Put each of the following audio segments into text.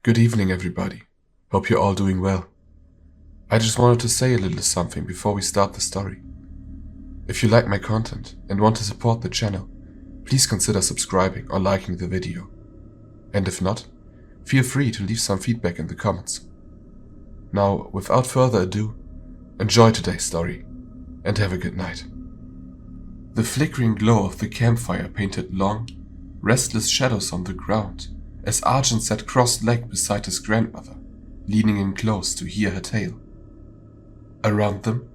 Good evening, everybody. Hope you're all doing well. I just wanted to say a little something before we start the story. If you like my content and want to support the channel, please consider subscribing or liking the video. And if not, feel free to leave some feedback in the comments. Now, without further ado, enjoy today's story and have a good night. The flickering glow of the campfire painted long, restless shadows on the ground as Arjun sat cross-legged beside his grandmother, leaning in close to hear her tale. Around them,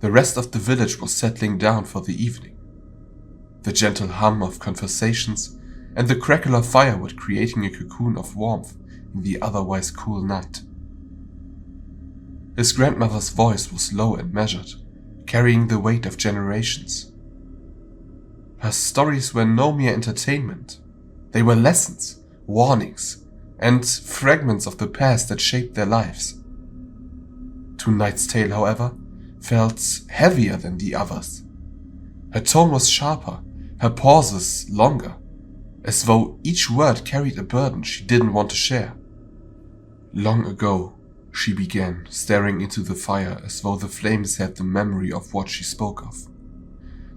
the rest of the village was settling down for the evening, the gentle hum of conversations and the crackle of firewood creating a cocoon of warmth in the otherwise cool night. His grandmother's voice was low and measured, carrying the weight of generations. Her stories were no mere entertainment. They were lessons, warnings, and fragments of the past that shaped their lives. Tonight's tale, however, felt heavier than the others. Her tone was sharper, her pauses longer, as though each word carried a burden she didn't want to share. Long ago, she began, staring into the fire as though the flames had the memory of what she spoke of.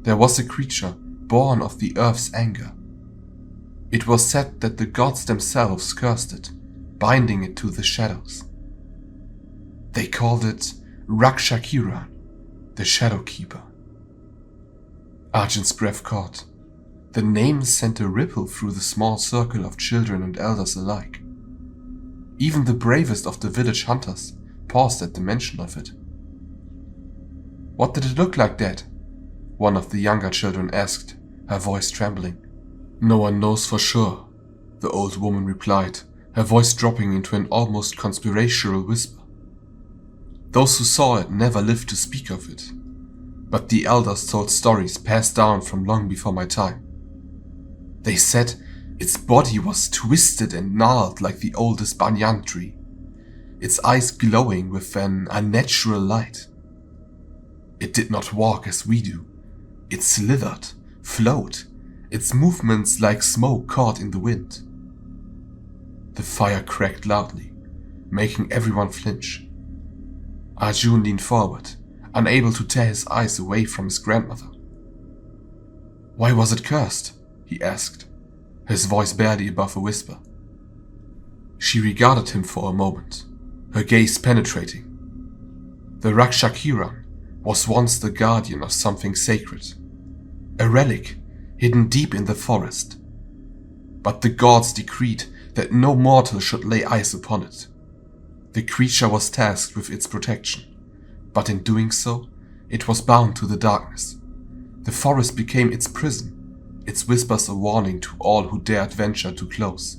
There was a creature born of the earth's anger. It was said that the gods themselves cursed it, binding it to the shadows. They called it Rakshakiran, the Shadow Keeper. Arjun's breath caught. The name sent a ripple through the small circle of children and elders alike. Even the bravest of the village hunters paused at the mention of it. "What did it look like, Dad?" one of the younger children asked, her voice trembling. "No one knows for sure," the old woman replied, her voice dropping into an almost conspiratorial whisper. "Those who saw it never lived to speak of it, but the elders told stories passed down from long before my time. They said its body was twisted and gnarled like the oldest banyan tree, its eyes glowing with an unnatural light. It did not walk as we do. It slithered, flowed, its movements like smoke caught in the wind." The fire cracked loudly, making everyone flinch. Arjun leaned forward, unable to tear his eyes away from his grandmother. "Why was it cursed?" he asked, his voice barely above a whisper. She regarded him for a moment, her gaze penetrating. The Rakshakiran was once the guardian of something sacred, a relic hidden deep in the forest. But the gods decreed that no mortal should lay eyes upon it. The creature was tasked with its protection, but in doing so, it was bound to the darkness. The forest became its prison, its whispers a warning to all who dared venture too close.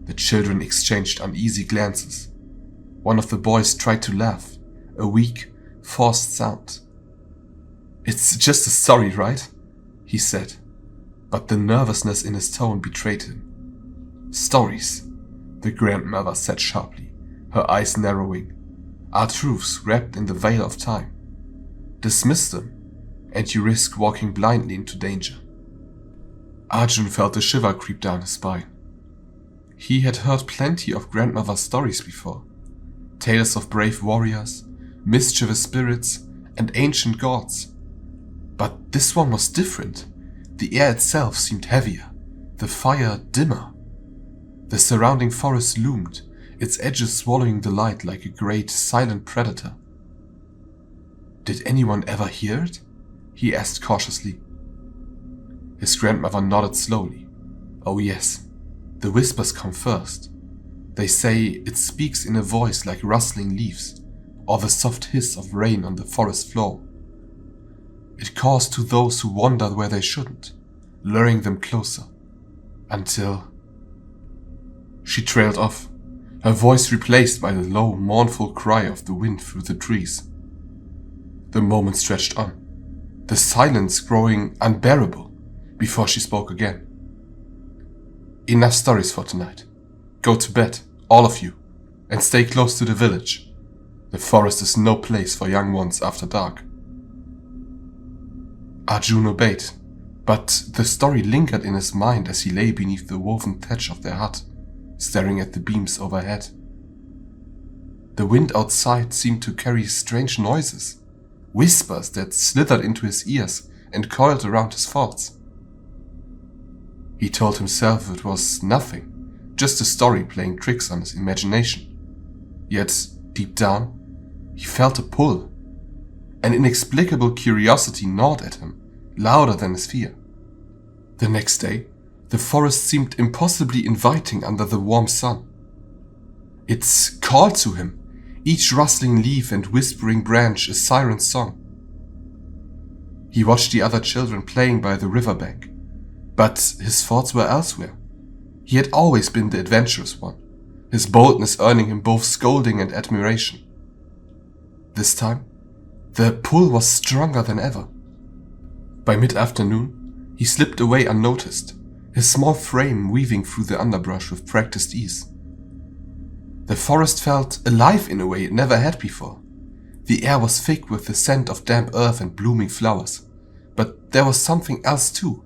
The children exchanged uneasy glances. One of the boys tried to laugh, a weak, forced sound. "It's just a story, right?" he said, but the nervousness in his tone betrayed him. "Stories," the grandmother said sharply, her eyes narrowing, "are truths wrapped in the veil of time. Dismiss them, and you risk walking blindly into danger." Arjun felt a shiver creep down his spine. He had heard plenty of grandmother's stories before, tales of brave warriors, mischievous spirits, and ancient gods. But this one was different. The air itself seemed heavier, the fire dimmer. The surrounding forest loomed, its edges swallowing the light like a great, silent predator. "Did anyone ever hear it?" he asked cautiously. His grandmother nodded slowly. "Oh yes, the whispers come first. They say it speaks in a voice like rustling leaves, or the soft hiss of rain on the forest floor. It calls to those who wander where they shouldn't, luring them closer, until—" She trailed off, her voice replaced by the low, mournful cry of the wind through the trees. The moment stretched on, the silence growing unbearable, before she spoke again. "Enough stories for tonight. Go to bed, all of you, and stay close to the village. The forest is no place for young ones after dark." Arjun obeyed, but the story lingered in his mind as he lay beneath the woven thatch of their hut. staring at the beams overhead. The wind outside seemed to carry strange noises, whispers that slithered into his ears and coiled around his thoughts. He told himself it was nothing, just a story playing tricks on his imagination. Yet, deep down, he felt a pull. An inexplicable curiosity gnawed at him, louder than his fear. The next day, the forest seemed impossibly inviting under the warm sun. It called to him, each rustling leaf and whispering branch a siren song. He watched the other children playing by the riverbank, but his thoughts were elsewhere. He had always been the adventurous one, his boldness earning him both scolding and admiration. This time, the pull was stronger than ever. By mid-afternoon, he slipped away unnoticed, his small frame weaving through the underbrush with practiced ease. The forest felt alive in a way it never had before. The air was thick with the scent of damp earth and blooming flowers. But there was something else too.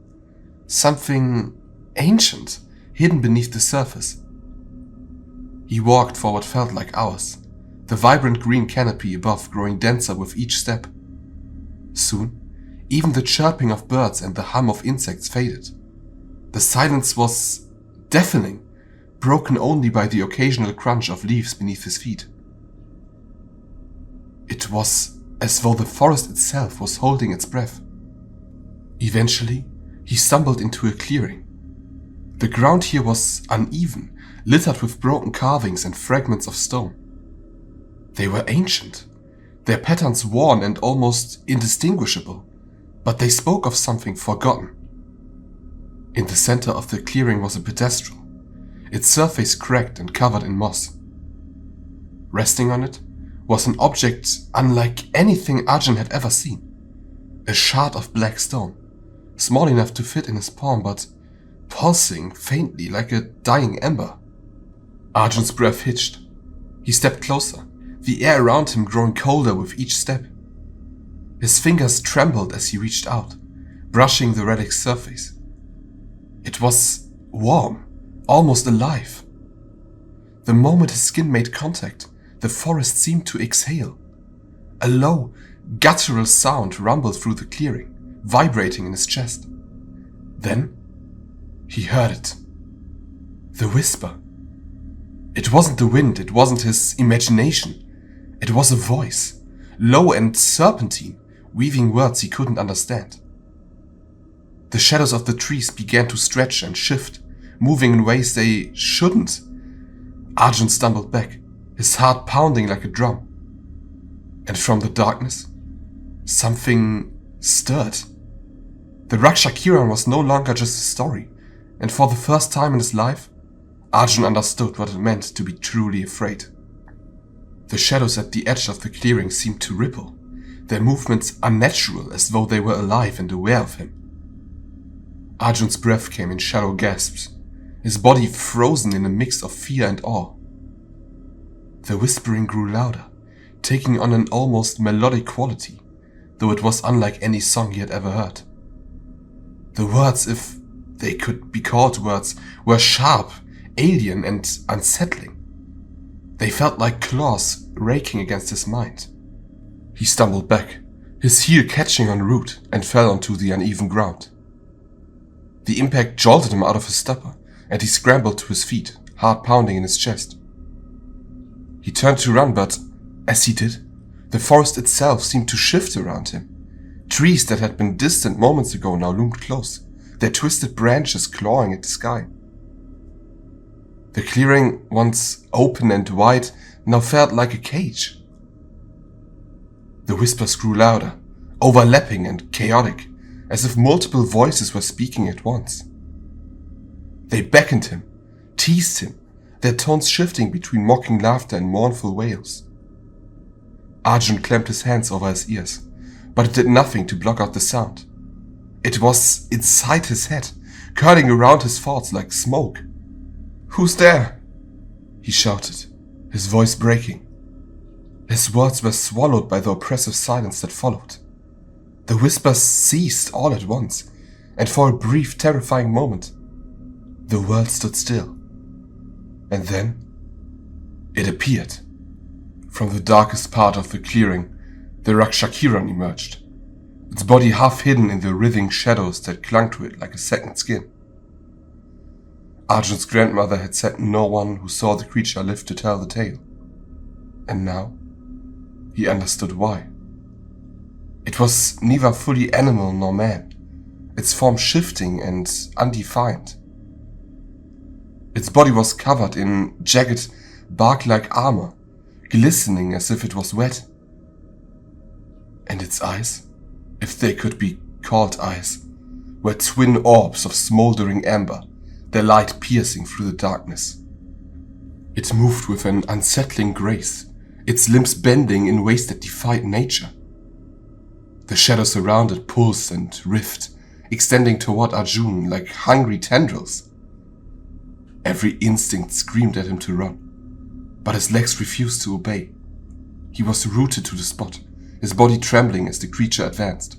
Something ancient, hidden beneath the surface. He walked for what felt like hours, the vibrant green canopy above growing denser with each step. Soon, even the chirping of birds and the hum of insects faded. The silence was deafening, broken only by the occasional crunch of leaves beneath his feet. It was as though the forest itself was holding its breath. Eventually, he stumbled into a clearing. The ground here was uneven, littered with broken carvings and fragments of stone. They were ancient, their patterns worn and almost indistinguishable, but they spoke of something forgotten. In the center of the clearing was a pedestal, its surface cracked and covered in moss. Resting on it was an object unlike anything Arjun had ever seen. A shard of black stone, small enough to fit in his palm but pulsing faintly like a dying ember. Arjun's breath hitched. He stepped closer, the air around him growing colder with each step. His fingers trembled as he reached out, brushing the relic's surface. It was warm, almost alive. The moment his skin made contact, the forest seemed to exhale. A low, guttural sound rumbled through the clearing, vibrating in his chest. Then, he heard it. The whisper. It wasn't the wind, it wasn't his imagination. It was a voice, low and serpentine, weaving words he couldn't understand. The shadows of the trees began to stretch and shift, moving in ways they shouldn't. Arjun stumbled back, his heart pounding like a drum. And from the darkness, something stirred. The Raksha Kiran was no longer just a story, and for the first time in his life, Arjun understood what it meant to be truly afraid. The shadows at the edge of the clearing seemed to ripple, their movements unnatural as though they were alive and aware of him. Arjun's breath came in shallow gasps, his body frozen in a mix of fear and awe. The whispering grew louder, taking on an almost melodic quality, though it was unlike any song he had ever heard. The words, if they could be called words, were sharp, alien, and unsettling. They felt like claws raking against his mind. He stumbled back, his heel catching on root, and fell onto the uneven ground. The impact jolted him out of his stupor, and he scrambled to his feet, heart pounding in his chest. He turned to run, but as he did, the forest itself seemed to shift around him. Trees that had been distant moments ago now loomed close, their twisted branches clawing at the sky. The clearing, once open and wide, now felt like a cage. The whispers grew louder, overlapping and chaotic, as if multiple voices were speaking at once. They beckoned him, teased him, their tones shifting between mocking laughter and mournful wails. Arjun clamped his hands over his ears, but it did nothing to block out the sound. It was inside his head, curling around his thoughts like smoke. "Who's there?" he shouted, his voice breaking. His words were swallowed by the oppressive silence that followed. The whispers ceased all at once, and for a brief, terrifying moment, the world stood still. And then it appeared. From the darkest part of the clearing, the Rakshakiran emerged, its body half hidden in the writhing shadows that clung to it like a second skin. Arjun's grandmother had said no one who saw the creature lived to tell the tale. And now he understood why. It was neither fully animal nor man, its form shifting and undefined. Its body was covered in jagged, bark-like armor, glistening as if it was wet. And its eyes, if they could be called eyes, were twin orbs of smoldering amber, their light piercing through the darkness. It moved with an unsettling grace, its limbs bending in ways that defied nature. The shadows around it pulsed and writhed, extending toward Arjun like hungry tendrils. Every instinct screamed at him to run, but his legs refused to obey. He was rooted to the spot, his body trembling as the creature advanced.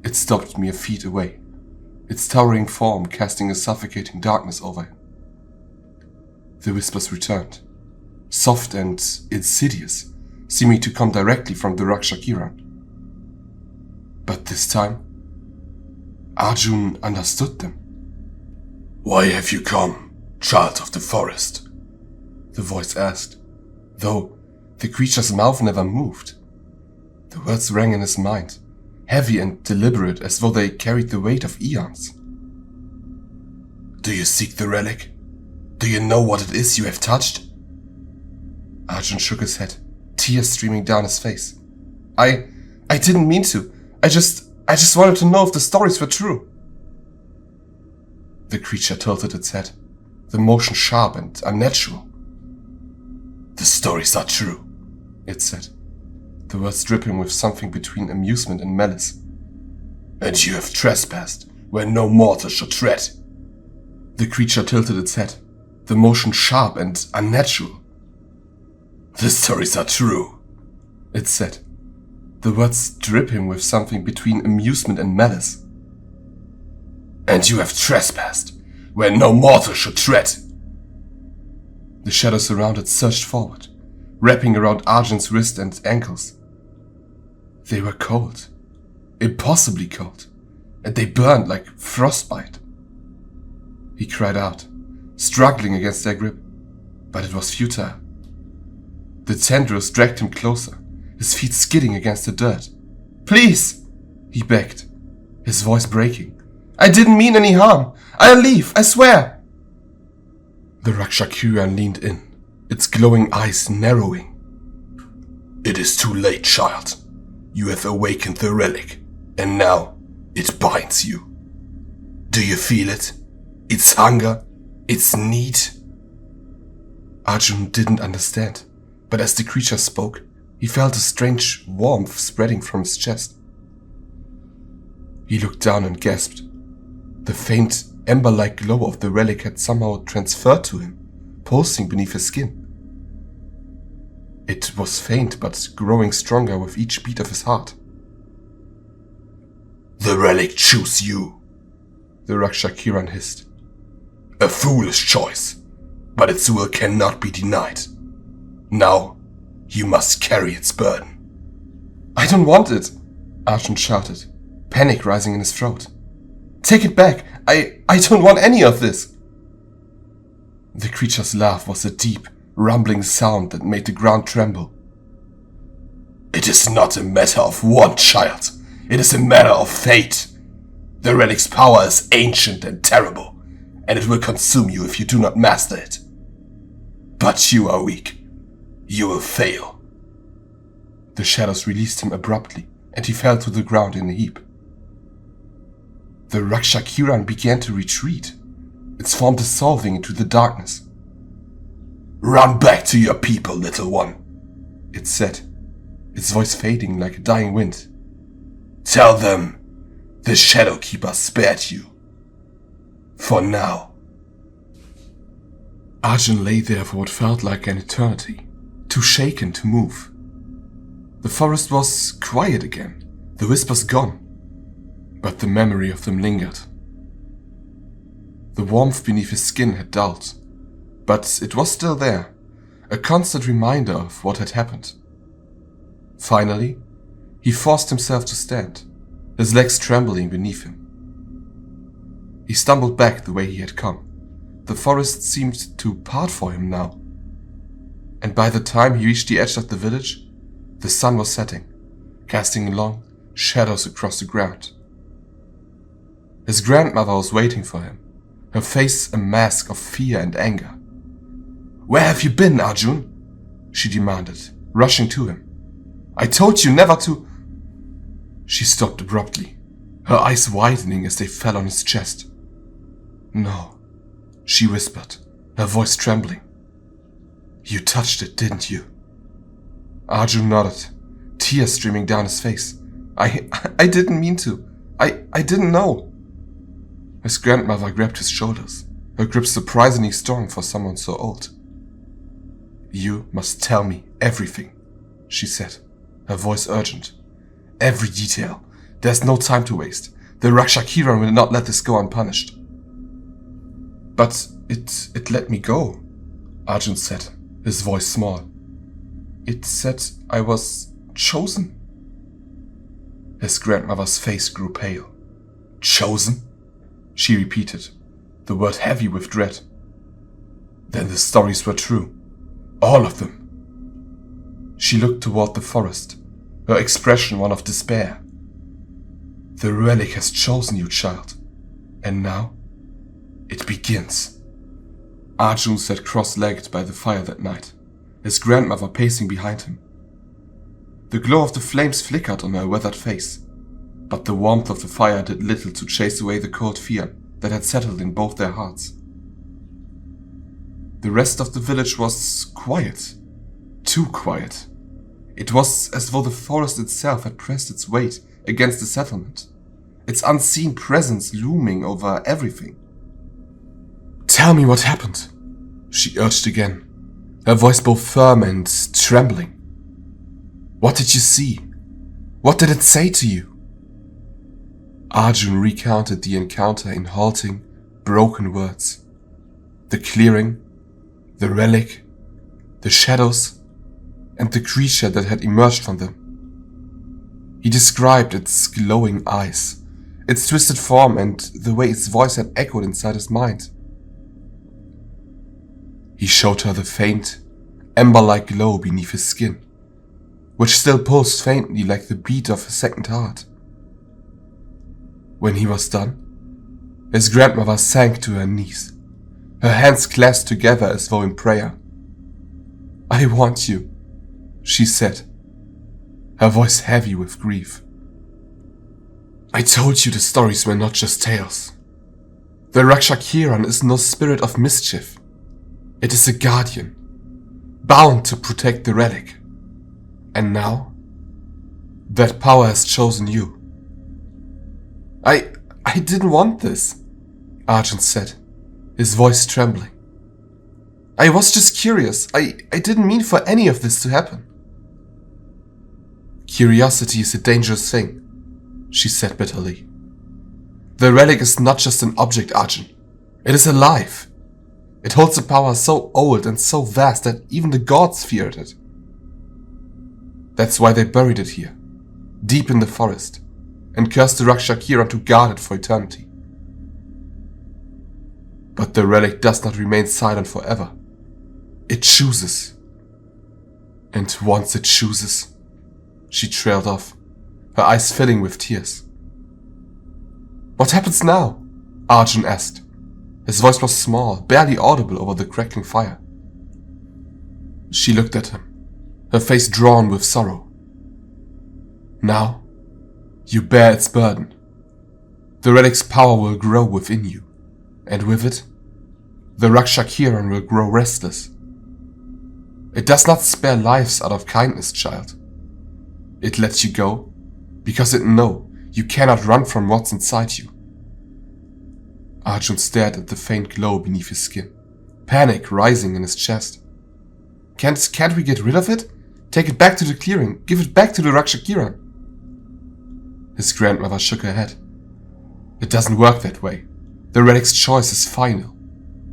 It stopped mere feet away, its towering form casting a suffocating darkness over him. The whispers returned, soft and insidious, seeming to come directly from the Rakshakiran. But this time, Arjun understood them. "Why have you come, child of the forest?" the voice asked, though the creature's mouth never moved. The words rang in his mind, heavy and deliberate as though they carried the weight of eons. "Do you seek the relic? Do you know what it is you have touched?" Arjun shook his head, tears streaming down his face. I didn't mean to. I just wanted to know if the stories were true." The creature tilted its head, the motion sharp and unnatural. "The stories are true," it said, the words dripping with something between amusement and malice. "And you have trespassed where no mortal should tread." The creature tilted its head, the motion sharp and unnatural. "The stories are true," it said, the words dripping with something between amusement and malice. "And you have trespassed where no mortal should tread." The shadows around it surged forward, wrapping around Arjun's wrist and ankles. They were cold, impossibly cold, and they burned like frostbite. He cried out, struggling against their grip, but it was futile. The tendrils dragged him closer, his feet skidding against the dirt. "Please," he begged, his voice breaking. "I didn't mean any harm. I'll leave, I swear." The Rakshakiran leaned in, its glowing eyes narrowing. "It is too late, child. You have awakened the relic, and now it binds you. Do you feel it? Its hunger? Its need?" Arjun didn't understand, but as the creature spoke, he felt a strange warmth spreading from his chest. He looked down and gasped. The faint, ember-like glow of the relic had somehow transferred to him, pulsing beneath his skin. It was faint, but growing stronger with each beat of his heart. "The relic chose you," the Rakshakiran hissed. "A foolish choice, but its will cannot be denied. Now, you must carry its burden." "I don't want it," Arjun shouted, panic rising in his throat. "Take it back. I don't want any of this." The creature's laugh was a deep, rumbling sound that made the ground tremble. "It is not a matter of want, child. It is a matter of fate. The relic's power is ancient and terrible, and it will consume you if you do not master it. But you are weak. You will fail." The shadows released him abruptly, and he fell to the ground in a heap. The Rakshakiran began to retreat, its form dissolving into the darkness. "Run back to your people, little one," it said, its voice fading like a dying wind. "Tell them the Shadowkeeper spared you. For now." Arjun lay there for what felt like an eternity, too shaken to move. The forest was quiet again, the whispers gone, but the memory of them lingered. The warmth beneath his skin had dulled, but it was still there, a constant reminder of what had happened. Finally, he forced himself to stand, his legs trembling beneath him. He stumbled back the way he had come. The forest seemed to part for him now, and by the time he reached the edge of the village, the sun was setting, casting long shadows across the ground. His grandmother was waiting for him, her face a mask of fear and anger. "Where have you been, Arjun?" she demanded, rushing to him. "I told you never to—" She stopped abruptly, her eyes widening as they fell on his chest. "No," she whispered, her voice trembling. "You touched it, didn't you?" Arjun nodded, tears streaming down his face. I didn't mean to. I didn't know." His grandmother grabbed his shoulders, her grip surprisingly strong for someone so old. "You must tell me everything," she said, her voice urgent. "Every detail. There's no time to waste. The Rakshakiran will not let this go unpunished." "But it let me go," Arjun said, his voice small. "It said I was chosen." His grandmother's face grew pale. "Chosen?" she repeated, the word heavy with dread. Then the stories were true. All of them. She looked toward the forest, her expression one of despair. "The relic has chosen you, child. And now, it begins." Arjun sat cross-legged by the fire that night, his grandmother pacing behind him. The glow of the flames flickered on her weathered face, but the warmth of the fire did little to chase away the cold fear that had settled in both their hearts. The rest of the village was quiet. Too quiet. It was as though the forest itself had pressed its weight against the settlement, its unseen presence looming over everything. "Tell me what happened," she urged again, her voice both firm and trembling. "What did you see? What did it say to you?" Arjun recounted the encounter in halting, broken words. The clearing, the relic, the shadows, and the creature that had emerged from them. He described its glowing eyes, its twisted form, and the way its voice had echoed inside his mind. He showed her the faint, ember-like glow beneath his skin, which still pulsed faintly like the beat of a second heart. When he was done, his grandmother sank to her knees, her hands clasped together as though in prayer. "I want you," she said, her voice heavy with grief. "I told you the stories were not just tales. The Rakshakiran is no spirit of mischief. It is a guardian, bound to protect the relic. And now, that power has chosen you." I didn't want this," Arjun said, his voice trembling. "I was just curious. I didn't mean for any of this to happen." "Curiosity is a dangerous thing," she said bitterly. "The relic is not just an object, Arjun. It is alive. It holds a power so old and so vast that even the gods feared it. That's why they buried it here, deep in the forest, and cursed the Rakshakiran to guard it for eternity. But the relic does not remain silent forever. It chooses. And once it chooses," she trailed off, her eyes filling with tears. "What happens now?" Arjun asked. His voice was small, barely audible over the crackling fire. She looked at him, her face drawn with sorrow. "Now, you bear its burden. The relic's power will grow within you, and with it, the Rakshakiran will grow restless. It does not spare lives out of kindness, child. It lets you go because it knows you cannot run from what's inside you." Arjun stared at the faint glow beneath his skin, panic rising in his chest. Can't we get rid of it? Take it back to the clearing. Give it back to the Rakshakiran." His grandmother shook her head. "It doesn't work that way. The relic's choice is final.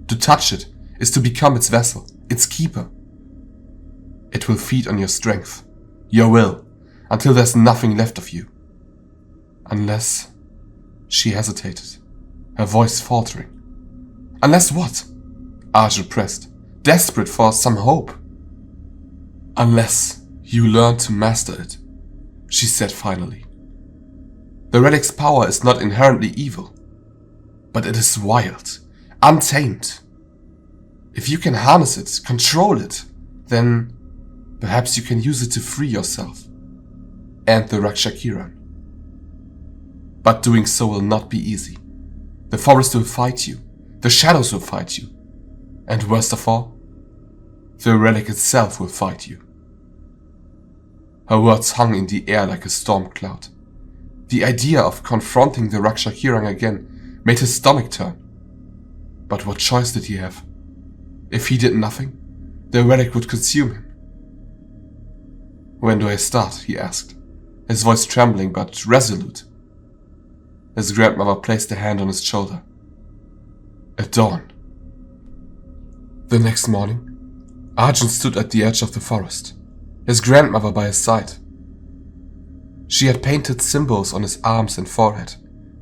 To touch it is to become its vessel, its keeper. It will feed on your strength, your will, until there's nothing left of you. Unless... She hesitated, her voice faltering. Unless what? Arjun pressed, desperate for some hope. Unless you learn to master it, she said finally. The relic's power is not inherently evil, but it is wild, untamed. If you can harness it, control it, then perhaps you can use it to free yourself and the Rakshakiran. But doing so will not be easy. The forest will fight you, the shadows will fight you, and worst of all, the relic itself will fight you. Her words hung in the air like a storm cloud. The idea of confronting the Rakshakiran again made his stomach turn. But what choice did he have? If he did nothing, the relic would consume him. When do I start? He asked, his voice trembling but resolute. His grandmother placed a hand on his shoulder. At dawn. The next morning, Arjun stood at the edge of the forest, his grandmother by his side. She had painted symbols on his arms and forehead,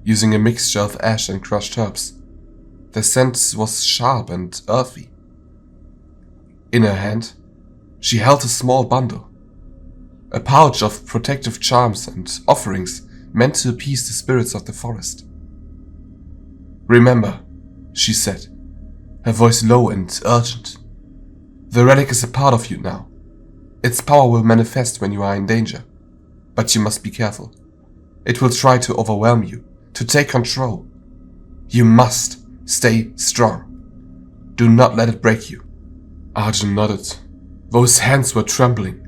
using a mixture of ash and crushed herbs. Their scent was sharp and earthy. In her hand, she held a small bundle, a pouch of protective charms and offerings meant to appease the spirits of the forest. Remember, she said, her voice low and urgent. The relic is a part of you now. Its power will manifest when you are in danger, but you must be careful. It will try to overwhelm you, to take control. You must stay strong. Do not let it break you. Arjun nodded, though his hands were trembling.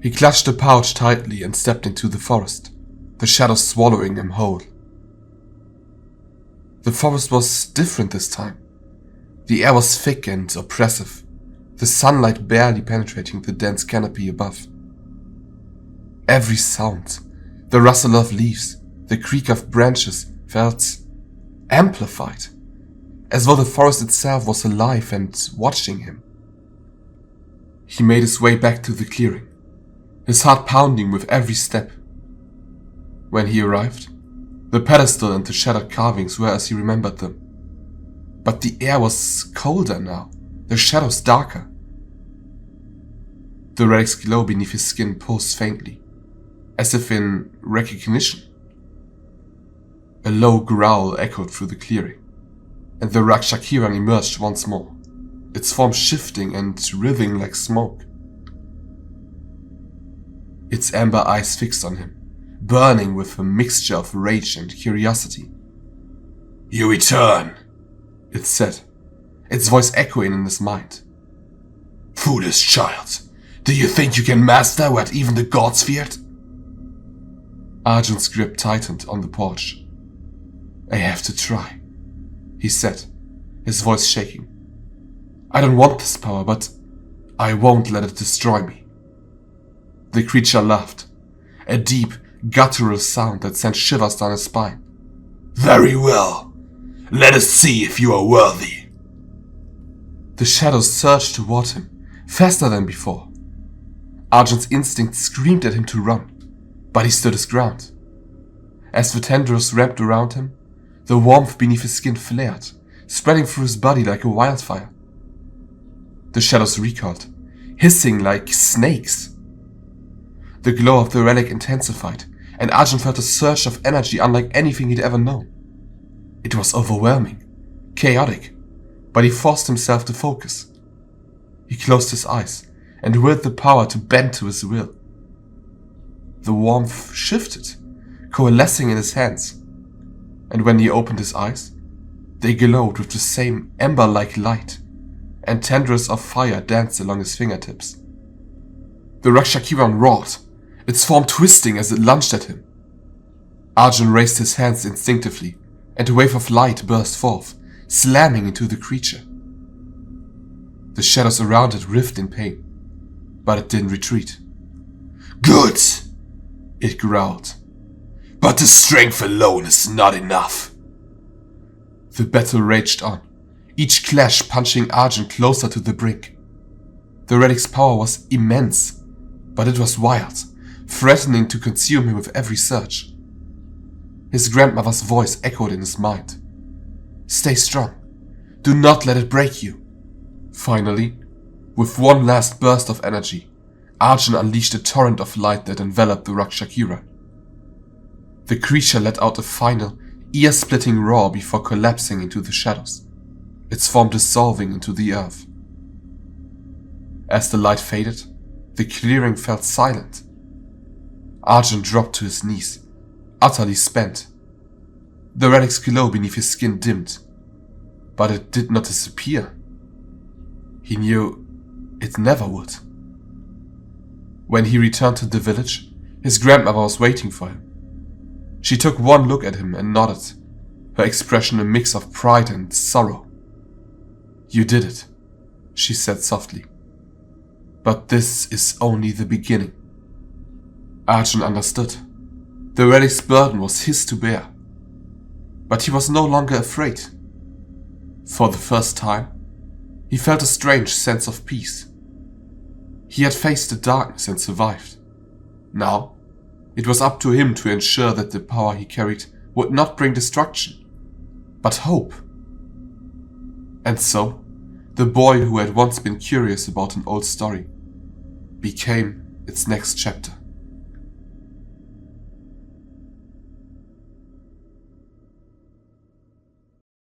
He clutched the pouch tightly and stepped into the forest, the shadows swallowing him whole. The forest was different this time. The air was thick and oppressive, the sunlight barely penetrating the dense canopy above. Every sound, the rustle of leaves, the creak of branches, felt amplified, as though the forest itself was alive and watching him. He made his way back to the clearing, his heart pounding with every step. When he arrived, the pedestal and the shattered carvings were as he remembered them. But the air was colder now, the shadows darker. The relic's glow beneath his skin pulsed faintly, as if in recognition. A low growl echoed through the clearing, and the Rakshakiran emerged once more, its form shifting and writhing like smoke. Its amber eyes fixed on him, burning with a mixture of rage and curiosity. You return, it said, its voice echoing in his mind. Foolish child, do you think you can master what even the gods feared? Arjun's grip tightened on the porch. I have to try, he said, his voice shaking. I don't want this power, but I won't let it destroy me. The creature laughed, a deep, guttural sound that sent shivers down his spine. Very well. Let us see if you are worthy. The shadows surged toward him, faster than before. Arjun's instinct screamed at him to run, but he stood his ground. As the tendrils wrapped around him, the warmth beneath his skin flared, spreading through his body like a wildfire. The shadows recoiled, hissing like snakes. The glow of the relic intensified, and Arjun felt a surge of energy unlike anything he'd ever known. It was overwhelming, chaotic, but he forced himself to focus. He closed his eyes and willed the power to bend to his will. The warmth shifted, coalescing in his hands, and when he opened his eyes, they glowed with the same ember-like light, and tendrils of fire danced along his fingertips. The Rakshakiran roared, its form twisting as it lunged at him. Arjun raised his hands instinctively, and a wave of light burst forth, slamming into the creature. The shadows around it writhed in pain, but it didn't retreat. Good, it growled. But the strength alone is not enough. The battle raged on, each clash punching Arjun closer to the brink. The relic's power was immense, but it was wild, threatening to consume him with every surge. His grandmother's voice echoed in his mind. Stay strong. Do not let it break you. Finally, with one last burst of energy, Arjun unleashed a torrent of light that enveloped the Rakshakira. The creature let out a final, ear-splitting roar before collapsing into the shadows, its form dissolving into the earth. As the light faded, the clearing fell silent. Arjun dropped to his knees, utterly spent. The relic's glow beneath his skin dimmed, but it did not disappear. He knew it never would. When he returned to the village, his grandmother was waiting for him. She took one look at him and nodded, her expression a mix of pride and sorrow. You did it, she said softly. But this is only the beginning. Arjun understood. The relic's burden was his to bear. But he was no longer afraid. For the first time, he felt a strange sense of peace. He had faced the darkness and survived. Now, it was up to him to ensure that the power he carried would not bring destruction, but hope. And so, the boy who had once been curious about an old story became its next chapter.